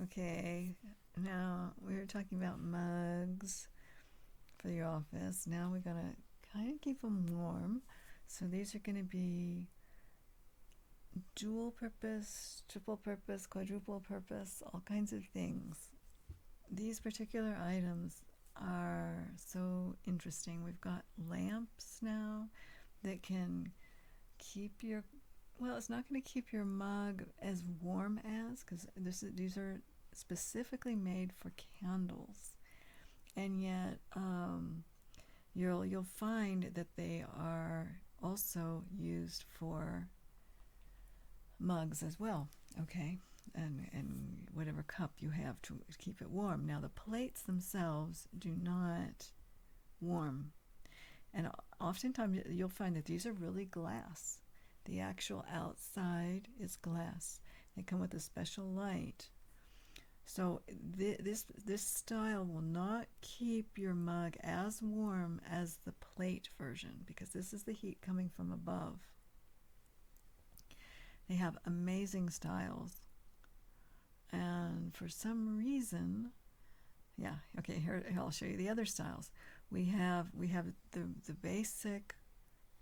Okay, now we were talking about mugs for your office. Now we're gonna kind of keep them warm. So these are gonna be dual purpose, triple purpose, quadruple purpose, all kinds of things. These particular items are so interesting. We've got lamps now that can keep your, well, it's not going to keep your mug as warm as, because these are specifically made for candles, and yet you'll find that they are also used for mugs as well. Okay, and whatever cup you have to keep it warm. Now the plates themselves do not warm, and oftentimes you'll find that these are really glass. The actual outside is glass. They come with a special light. So this style will not keep your mug as warm as the plate version, because this is the heat coming from above. They have amazing styles, and for some reason, yeah, okay, here I'll show you the other styles. We have the basic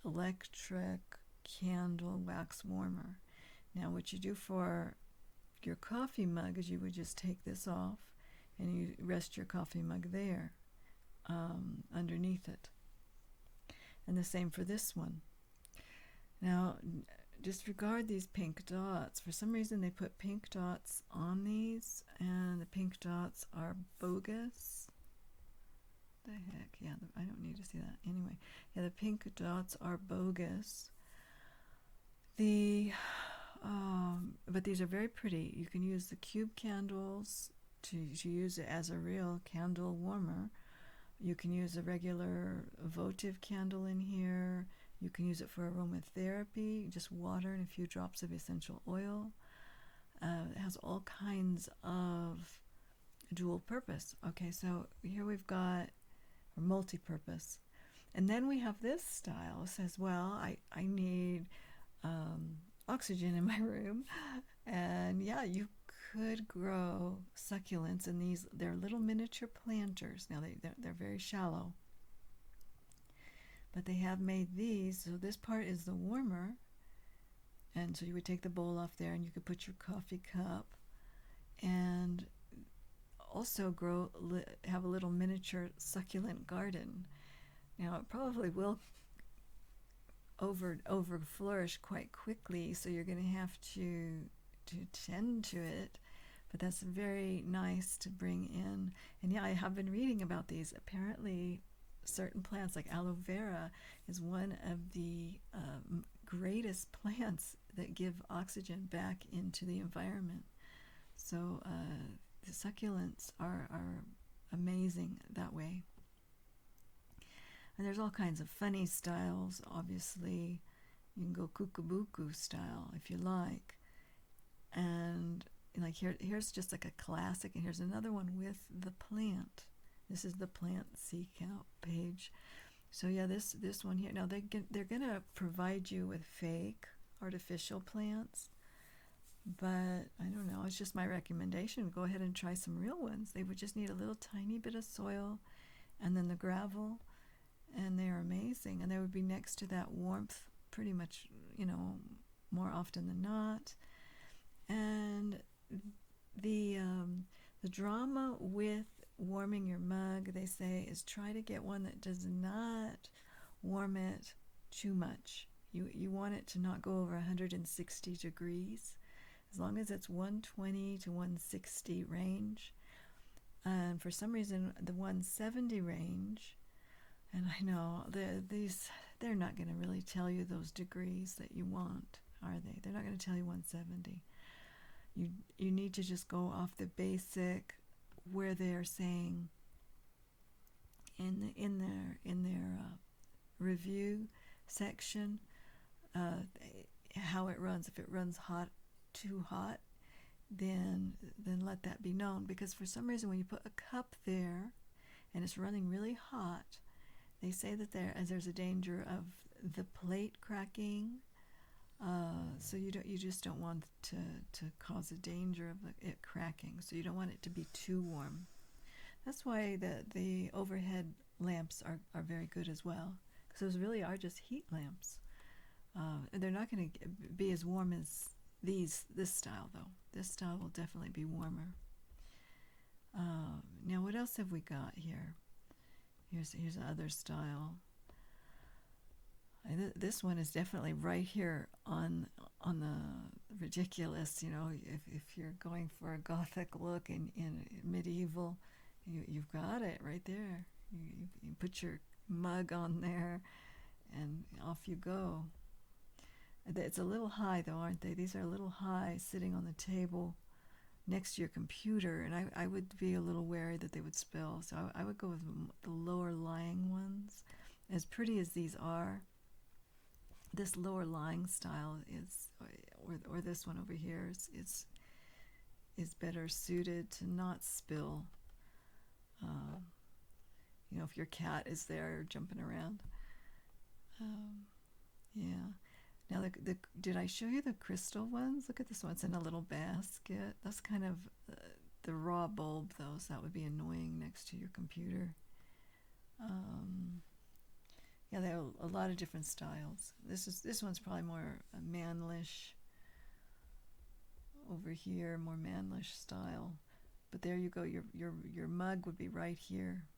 electric candle wax warmer. Now what you do for your coffee mug is you would just take this off and you rest your coffee mug there, underneath it. And the same for this one. Now disregard these pink dots. For some reason they put pink dots on these, and the pink dots are bogus. The heck, yeah, I don't need to see that. Anyway, yeah, the pink dots are bogus. But these are very pretty. You can use the cube candles to use it as a real candle warmer. You can use a regular votive candle in here. You can use it for aromatherapy, just water and a few drops of essential oil. It has all kinds of dual purpose. Okay, so here we've got multi-purpose. And then we have this style. It says, well, I need oxygen in my room. And yeah, you could grow succulents in these. They're little miniature planters. Now they're very shallow. But they have made these, so this part is the warmer, and so you would take the bowl off there and you could put your coffee cup, and also have a little miniature succulent garden. Now it probably will over flourish quite quickly, so you're going to have to tend to it, but that's very nice to bring in. And yeah, I have been reading about these. Apparently certain plants like aloe vera is one of the greatest plants that give oxygen back into the environment. So the succulents are amazing that way. And there's all kinds of funny styles. Obviously, you can go kookabuku style if you like. And like here's just like a classic, and here's another one with the plant. This is the plant seek out page. So yeah, this one here. Now they're gonna provide you with fake artificial plants, but I don't know. It's just my recommendation. Go ahead and try some real ones. They would just need a little tiny bit of soil, and then the gravel, and they're amazing. And they would be next to that warmth pretty much, more often than not. And the drama with warming your mug, they say, is try to get one that does not warm it too much. You want it to not go over 160 degrees, as long as it's 120 to 160 range. And for some reason the 170 range, and I know they're not going to really tell you those degrees that you want, are they? They're not going to tell you 170. You need to just go off the basic, where they're saying in their review section how it runs. If it runs too hot, then let that be known, because for some reason when you put a cup there and it's running really hot, they say that there's a danger of the plate cracking, So you just don't want to cause a danger of it cracking. So you don't want it to be too warm. That's why the overhead lamps are very good as well, because those really are just heat lamps. And they're not going to be as warm as this style, though. This style will definitely be warmer. Now, what else have we got here? Here's another style. This one is definitely right here on the ridiculous. You know, if you're going for a gothic look in medieval, you've got it right there. You put your mug on there, and off you go. It's a little high, though, aren't they? These are a little high, sitting on the table next to your computer, and I would be a little wary that they would spill. So I would go with the lower lying ones. As pretty as these are, this lower lying style is, or this one over here is better suited to not spill. You know, if your cat is there jumping around. Yeah. Now, did I show you the crystal ones? Look at this one. It's in a little basket. That's kind of the raw bulb, though, so that would be annoying next to your computer. Yeah, they have a lot of different styles. This one's probably more manlish. Over here, more manlish style. But there you go. Your mug would be right here.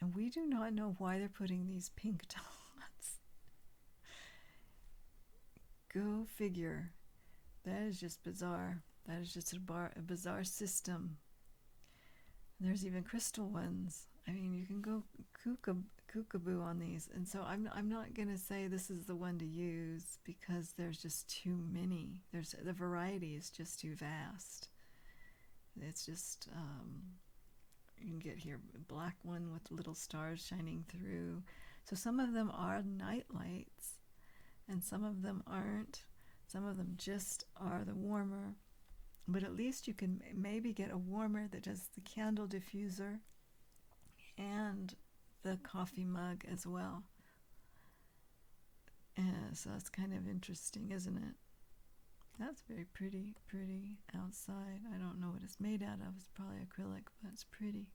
And we do not know why they're putting these pink dots. Go figure. That is just bizarre. That is just a bizarre system. And there's even crystal ones. I mean, you can go kookaboo on these. And so I'm not going to say this is the one to use, because there's just too many. The variety is just too vast. It's just, you can get here a black one with little stars shining through. So some of them are night lights, and some of them aren't. Some of them just are the warmer. But at least you can maybe get a warmer that does the candle diffuser and the coffee mug as well. So that's kind of interesting, isn't it? That's very pretty outside. I don't know what it's made out of. It's probably acrylic, but it's pretty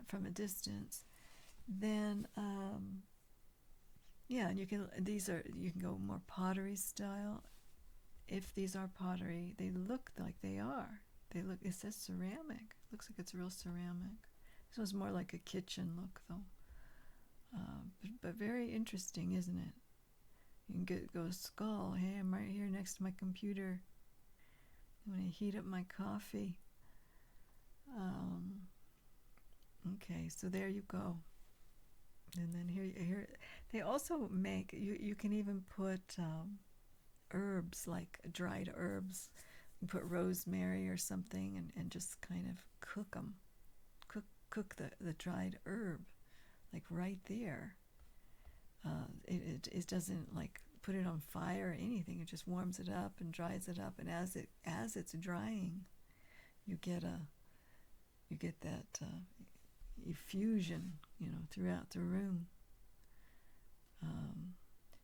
from a distance. Then, yeah, and you can go more pottery style. If these are pottery, they look like they are. It says ceramic. Looks like it's real ceramic. This was more like a kitchen look, though. But very interesting, isn't it? You can go skull. Hey, I'm right here next to my computer. I'm going to heat up my coffee. Okay, so there you go. And then here they also make, you can even put herbs, like dried herbs. You put rosemary or something and just kind of cook them. Cook the dried herb, like right there. It doesn't like put it on fire or anything. It just warms it up and dries it up, and as it's drying, you get that effusion, throughout the room.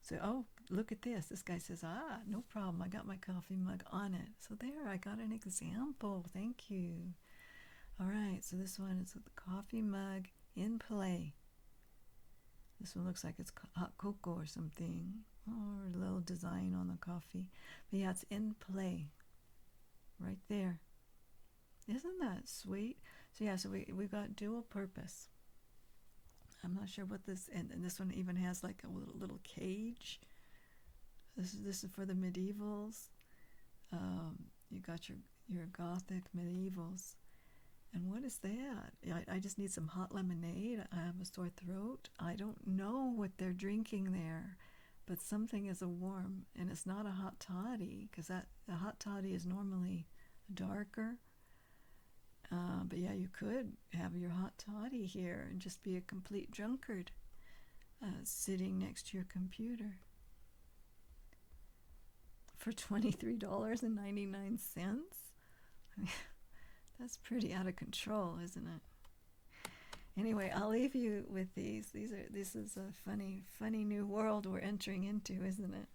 So look at this. This guy says, no problem. I got my coffee mug on it. So there, I got an example. Thank you. All right, so this one is with the coffee mug in play. This one looks like it's hot cocoa or something, or a little design on the coffee. But yeah, it's in play right there. Isn't that sweet? So yeah, so we got dual purpose. I'm not sure what this, and this one even has like a little cage. This is for the medievals. You got your gothic medievals. And what is that? I just need some hot lemonade. I have a sore throat. I don't know what they're drinking there, but something is a warm, and it's not a hot toddy, because the hot toddy is normally darker. But yeah, you could have your hot toddy here and just be a complete drunkard sitting next to your computer for $23.99. That's pretty out of control, isn't it? Anyway, I'll leave you with these. This is a funny new world we're entering into, isn't it?